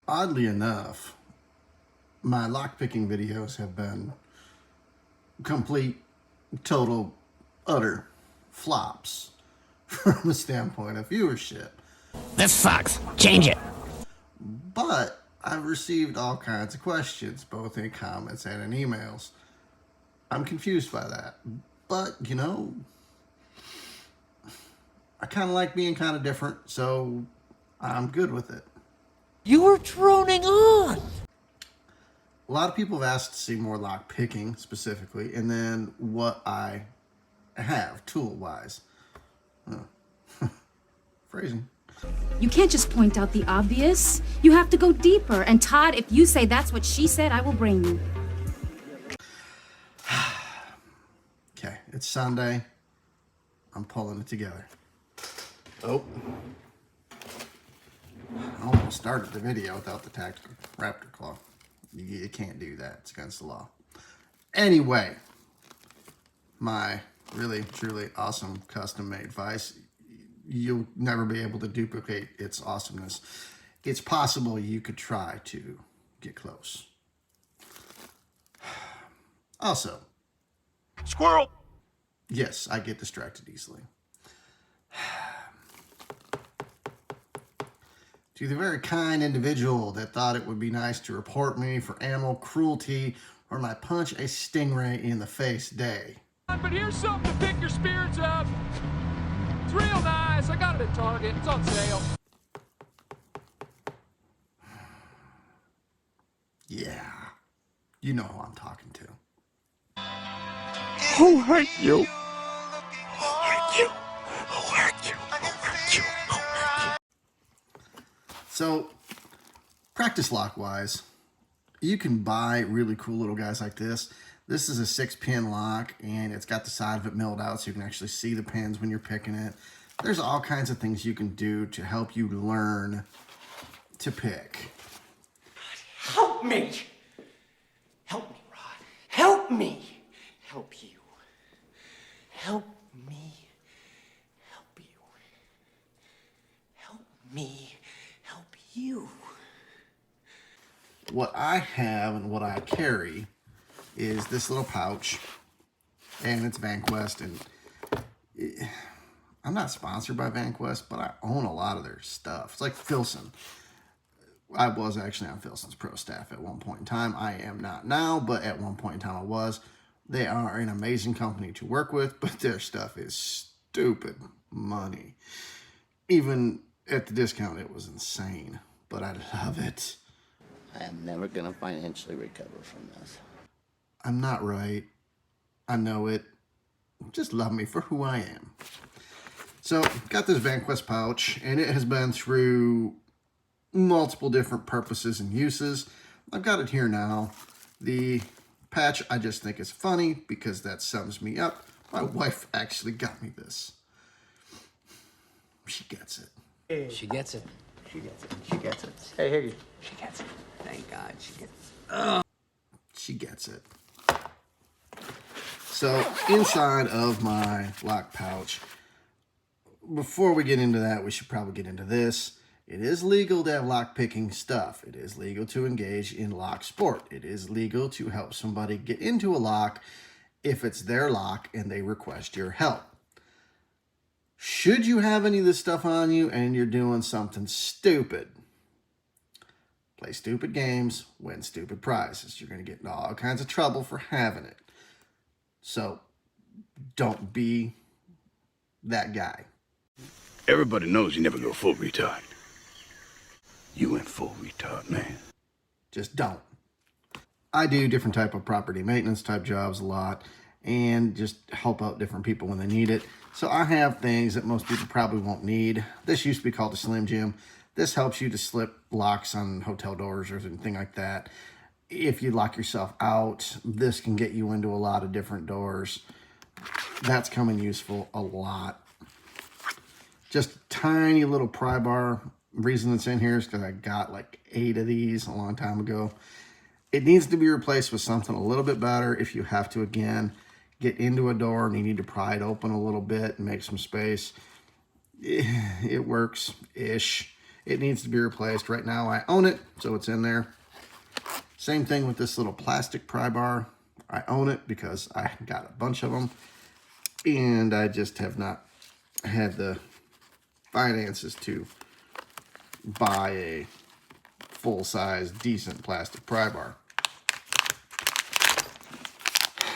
Oddly enough, my lockpicking videos have been complete, total, utter flops from a standpoint of viewership. This sucks. Change it. But I've received all kinds of questions, both in comments and in emails. I'm confused by that. But, you know, I kind of like being kind of different, so I'm good with it. You were droning on. A lot of people have asked to see more lock picking specifically, and then what I have tool-wise. Phrasing. You can't just point out the obvious. You have to go deeper. And Todd, if you say that's what she said, I will brain you. Okay, it's Sunday. I'm pulling it together. Oh. I almost started the video without the tactical raptor claw. You can't do that. It's against the law. Anyway, my really, truly awesome custom-made vise, you'll never be able to duplicate its awesomeness. It's possible you could try to get close. Also, Squirrel! Yes, I get distracted easily. To the very kind individual that thought it would be nice to report me for animal cruelty or my punch a stingray in the face day. But here's something to pick your spirits up. It's real nice. I got it at Target. It's on sale. Yeah, you know who I'm talking to. Who hurt you? Who hurt you? Who hurt you? Who hurt you? Who hurt you? So, practice lock-wise, you can buy really cool little guys like this. This is a 6-pin lock, and it's got the side of it milled out so you can actually see the pins when you're picking it. There's all kinds of things you can do to help you learn to pick. Help me! Help me, Rod. Help me! Help you. Help me. Help you. Help me. Help you. What I have and what I carry is this little pouch, and it's VanQuest, and I'm not sponsored by VanQuest, but I own a lot of their stuff. It's like Filson. I was actually on Filson's pro staff at one point in time. I am not now, but at one point in time I was. They are an amazing company to work with, but their stuff is stupid money. Even at the discount, it was insane, but I love it. I am never going to financially recover from this. I'm not right. I know it. Just love me for who I am. So, got this VanQuest pouch, and it has been through multiple different purposes and uses. I've got it here now. The patch, I just think is funny because that sums me up. My wife actually got me this. She gets it. She gets it. She gets it. She gets it. Hey, here you. She gets it. Thank God she gets it. She gets it. So, inside of my lock pouch, before we get into that, we should probably get into this. It is legal to have lock-picking stuff. It is legal to engage in lock sport. It is legal to help somebody get into a lock if it's their lock and they request your help. Should you have any of this stuff on you and you're doing something stupid, play stupid games, win stupid prizes. You're going to get in all kinds of trouble for having it. So, don't be that guy. Everybody knows you never go full retard. You went full retard, man. Just don't. I do different type of property maintenance type jobs a lot and just help out different people when they need it. So I have things that most people probably won't need. This used to be called a Slim Jim. This helps you to slip locks on hotel doors or anything like that. If you lock yourself out, this can get you into a lot of different doors. That's coming useful a lot. Just a tiny little pry bar. Reason it's in here is because I got like 8 of these a long time ago. It needs to be replaced with something a little bit better if you have to, again, get into a door and you need to pry it open a little bit and make some space. It works-ish. It needs to be replaced. Right now I own it, so it's in there. Same thing with this little plastic pry bar. I own it because I got a bunch of them, and I just have not had the finances to buy a full-size, decent plastic pry bar.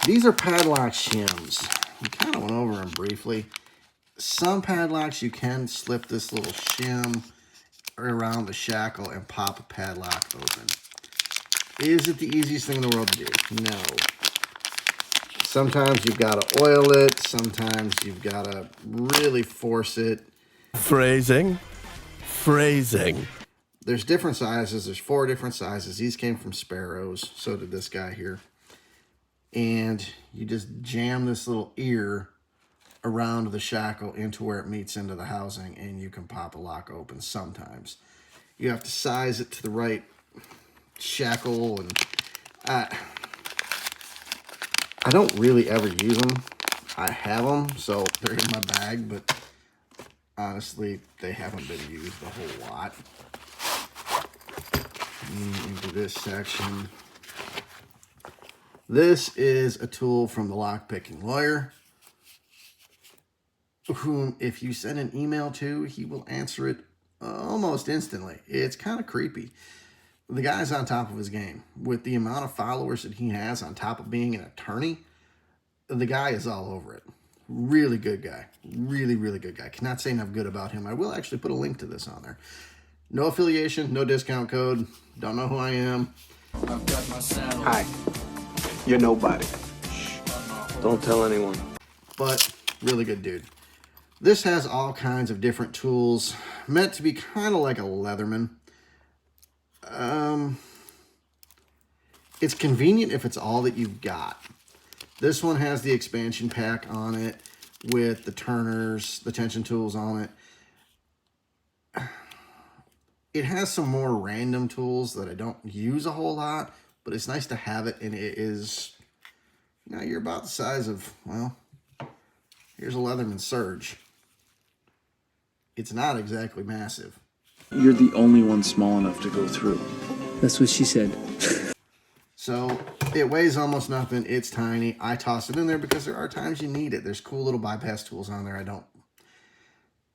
These are padlock shims. We kind of went over them briefly. Some padlocks you can slip this little shim around the shackle and pop a padlock open. Is it the easiest thing in the world to do? No. Sometimes you've got to oil it. Sometimes you've got to really force it. Phrasing. There's different sizes. There's 4 different sizes. These came from Sparrows. So did this guy here. And you just jam this little ear around the shackle into where it meets into the housing, and you can pop a lock open sometimes. You have to size it to the right shackle, and I don't really ever use them. I have them, so they're in my bag, but honestly, they haven't been used a whole lot. Into this section. This is a tool from the lock picking lawyer, whom if you send an email to, he will answer it almost instantly. It's kind of creepy. The guy's on top of his game. With the amount of followers that he has on top of being an attorney, the guy is all over it. Really good guy. Really, really good guy. Cannot say enough good about him. I will actually put a link to this on there. No affiliation, no discount code. Don't know who I am. Hi. You're nobody. Shh. Don't tell anyone. But really good dude. This has all kinds of different tools, meant to be kind of like a Leatherman. It's convenient if it's all that you've got. This one has the expansion pack on it with the turners, the tension tools on it. It has some more random tools that I don't use a whole lot, but it's nice to have it, and it is, you know, you're about the size of, well, here's a Leatherman Surge. It's not exactly massive. You're the only one small enough to go through. That's what she said. So it weighs almost nothing. It's tiny. I toss it in there because there are times you need it. There's cool little bypass tools on there I don't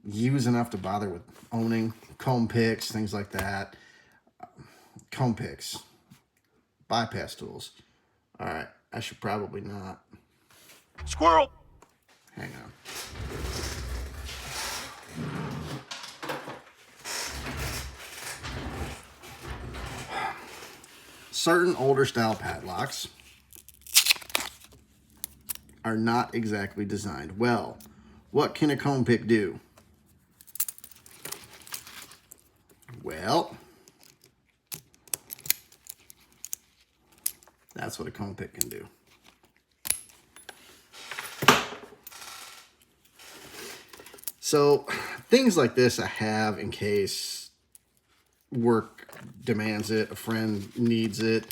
use enough to bother with owning. Comb picks, things like that. Comb picks. Bypass tools. All right, I should probably not. Squirrel! Hang on. Certain older style padlocks are not exactly designed well. What can a comb pick do? Well, that's what a comb pick can do. So things like this I have in case work demands it, a friend needs it.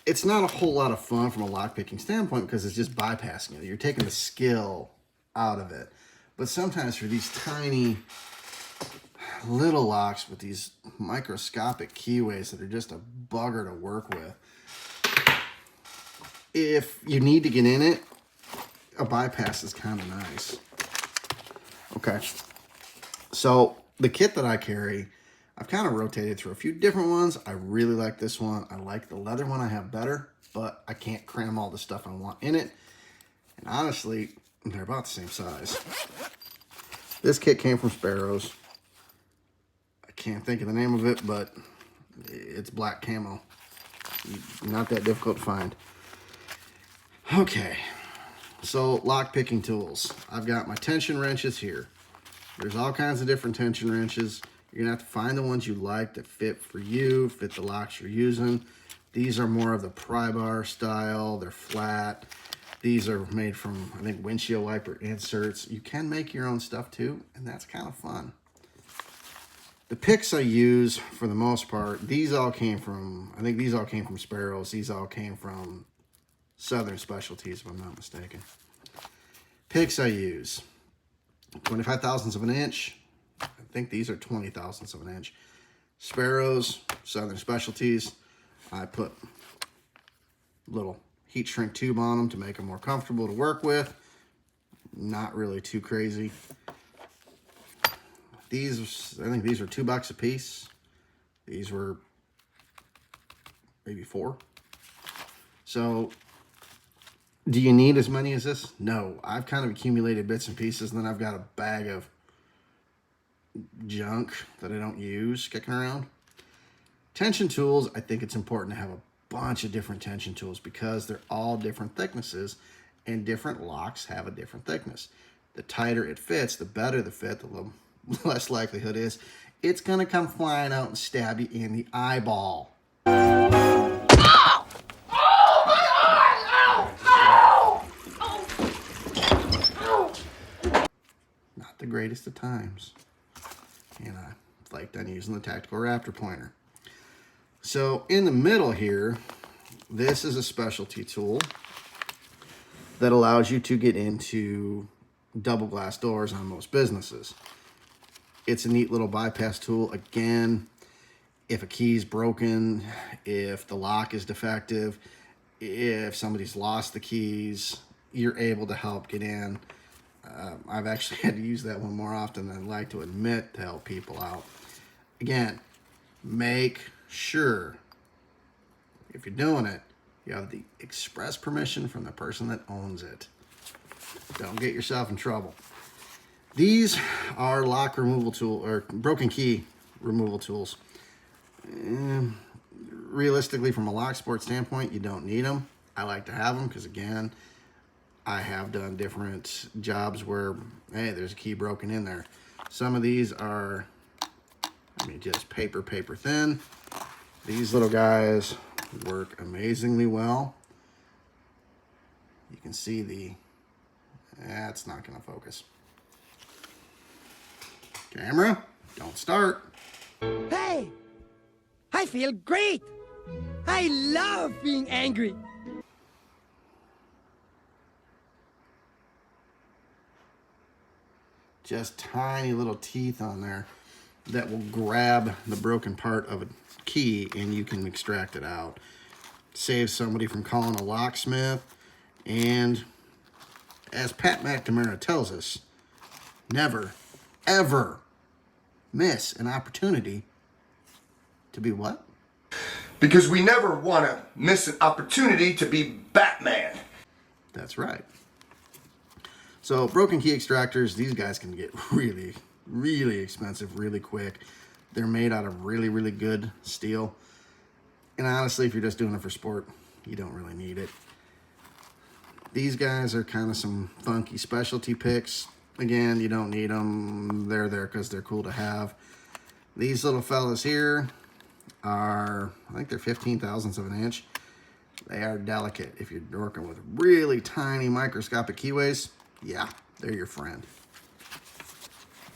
It's not a whole lot of fun from a lockpicking standpoint because it's just bypassing it. You're taking the skill out of it. But sometimes for these tiny little locks with these microscopic keyways that are just a bugger to work with, if you need to get in it, a bypass is kind of nice. Okay, so the kit that I carry, I've kind of rotated through a few different ones. I really like this one. I like the leather one I have better, but I can't cram all the stuff I want in it. And honestly, they're about the same size. This kit came from Sparrows. I can't think of the name of it, but it's black camo. Not that difficult to find. Okay, so lock picking tools. I've got my tension wrenches here. There's all kinds of different tension wrenches. You're gonna have to find the ones you like that fit for you, fit the locks you're using. These are more of the pry bar style. They're flat. These are made from, I think, windshield wiper inserts. You can make your own stuff too, and that's kind of fun. The picks I use, for the most part, these all came from, I think these all came from Sparrows. These all came from Southern Specialties, if I'm not mistaken. Picks I use, 25 thousandths of an inch. think these are 20 thousandths of an inch. Sparrows, Southern Specialties. I put little heat shrink tube on them to make them more comfortable to work with. Not really too crazy. These, I think these were $2 a piece. These were maybe $4. So, do you need as many as this? No. I've kind of accumulated bits and pieces, and then I've got a bag of junk that I don't use kicking around. Tension tools, I think it's important to have a bunch of different tension tools because they're all different thicknesses, and different locks have a different thickness. The tighter it fits, the better the fit, the little less likelihood is it's going to come flying out and stab you in the eyeball. Not the greatest of times. And I flaked on using the Tactical Raptor pointer. So in the middle here, this is a specialty tool that allows you to get into double glass doors on most businesses. It's a neat little bypass tool. Again, if a key's broken, if the lock is defective, if somebody's lost the keys, you're able to help get in. I've actually had to use that one more often than I'd like to admit to help people out. Again, make sure, if you're doing it, you have the express permission from the person that owns it. Don't get yourself in trouble. These are lock removal tool or broken key removal tools. Realistically, from a Locksport standpoint, you don't need them. I like to have them because, again, I have done different jobs where, hey, there's a key broken in there. Some of these are, I mean, just paper thin. These little guys work amazingly well. You can see that's not going to focus. Camera, don't start. Hey, I feel great. I love being angry. Just tiny little teeth on there that will grab the broken part of a key and you can extract it out. Saves somebody from calling a locksmith. And as Pat McNamara tells us, never, ever miss an opportunity to be what? Because we never want to miss an opportunity to be Batman. That's right. So broken key extractors, these guys can get really, really expensive really quick. They're made out of really, really good steel. And honestly, if you're just doing it for sport, you don't really need it. These guys are kind of some funky specialty picks. Again, you don't need them. They're there because they're cool to have. These little fellas here are, I think they're 15 thousandths of an inch. They are delicate. If you're working with really tiny microscopic keyways, yeah, they're your friend.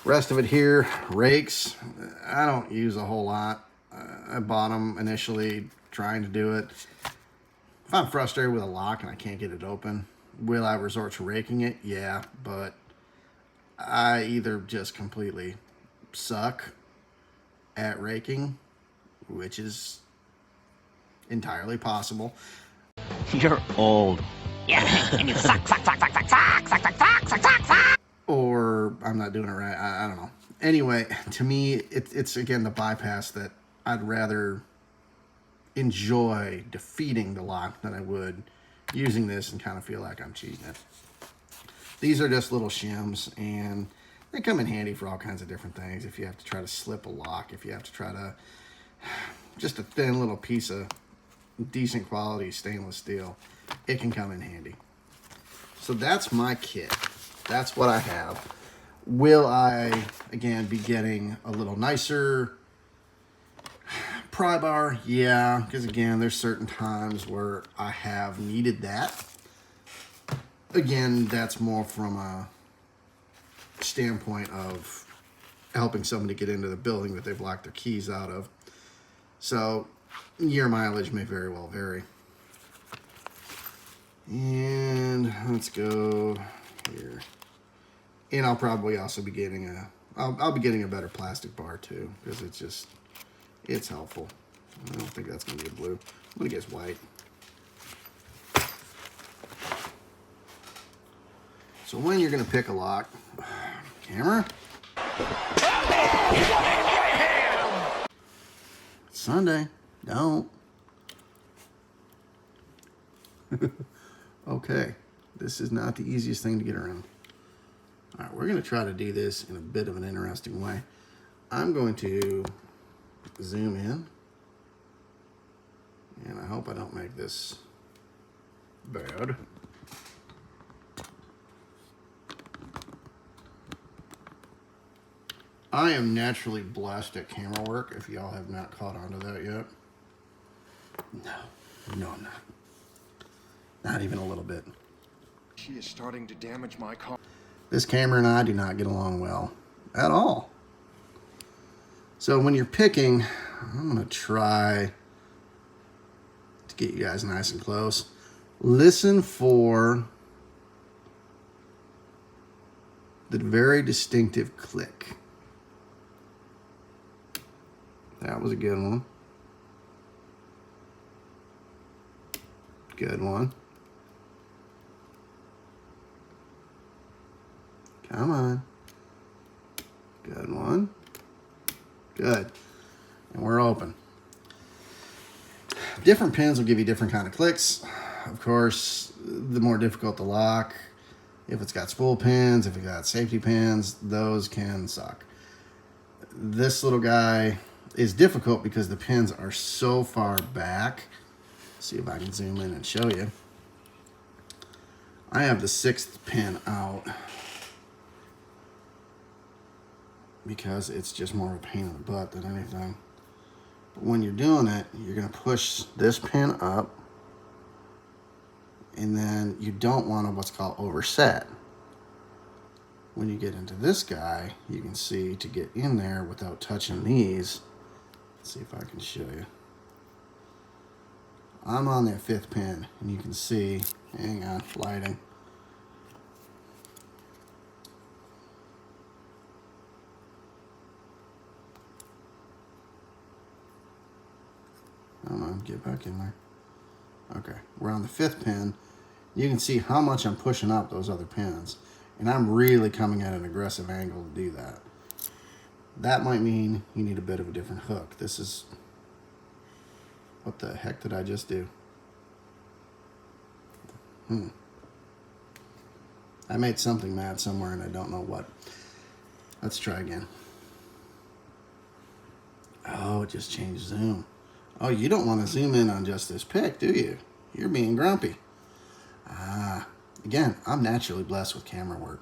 Rest of it here, rakes. I don't use a whole lot. I bought them initially trying to do it. If I'm frustrated with a lock and I can't get it open, will I resort to raking it? Yeah, but I either just completely suck at raking, which is entirely possible. You're old. Yeah, and you suck. Or I'm not doing it right. I don't know. Anyway, to me, it's again the bypass that I'd rather enjoy defeating the lock than I would using this and kind of feel like I'm cheating it. These are just little shims, and they come in handy for all kinds of different things. If you have to try to slip a lock, if you have to try to, just a thin little piece of decent quality stainless steel, it can come in handy. So that's my kit. That's what I have. Will I, again, be getting a little nicer pry bar? Yeah, because again, there's certain times where I have needed that. Again, that's more from a standpoint of helping somebody get into the building that they've locked their keys out of. So your mileage may very well vary. And let's go here. And I'll probably also be getting I'll be getting a better plastic bar too, because it's helpful. I don't think that's going to be a blue. I'm going to guess white. So when you're going to pick a lock, camera? It's Sunday. Don't. Okay. This is not the easiest thing to get around. All right, we're going to try to do this in a bit of an interesting way. I'm going to zoom in. And I hope I don't make this bad. I am naturally blessed at camera work, if y'all have not caught on to that yet. No, I'm not. Not even a little bit. She is starting to damage my car. This camera and I do not get along well at all. So when you're picking, I'm going to try to get you guys nice and close. Listen for the very distinctive click. That was a good one. Good one. Come on. Good one. Good. And we're open. Different pins will give you different kind of clicks. Of course, the more difficult the lock, if it's got spool pins, if it's got safety pins, those can suck. This little guy is difficult because the pins are so far back. See if I can zoom in and show you. I have the 6th pin out because it's just more of a pain in the butt than anything. But when you're doing it, you're going to push this pin up, and then you don't want to what's called overset. When you get into this guy, you can see to get in there without touching these. Let's see if I can show you. I'm on that 5th pin, and you can see, hang on, lighting. Come on, get back in there. Okay, we're on the 5th pin. You can see how much I'm pushing up those other pins, and I'm really coming at an aggressive angle to do that. That might mean you need a bit of a different hook. This is... What the heck did I just do? I made something mad somewhere and I don't know what. Let's try again. Oh, it just changed zoom. Oh, you don't want to zoom in on just this pick, do you? You're being grumpy. Again, I'm naturally blessed with camera work.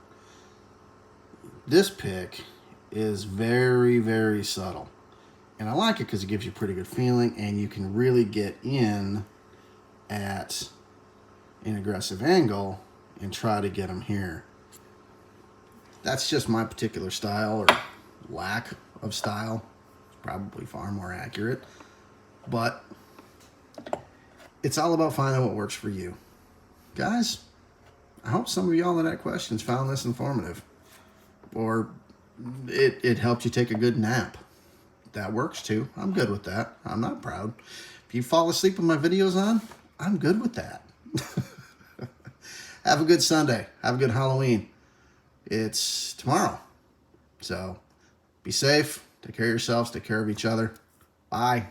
This pick is very, very subtle. And I like it because it gives you a pretty good feeling, and you can really get in at an aggressive angle and try to get them here. That's just my particular style, or lack of style. It's probably far more accurate. But it's all about finding what works for you. Guys, I hope some of y'all that had questions found this informative. Or it helped you take a good nap. That works too. I'm good with that. I'm not proud. If you fall asleep with my videos on, I'm good with that. Have a good Sunday. Have a good Halloween. It's tomorrow. So be safe. Take care of yourselves. Take care of each other. Bye.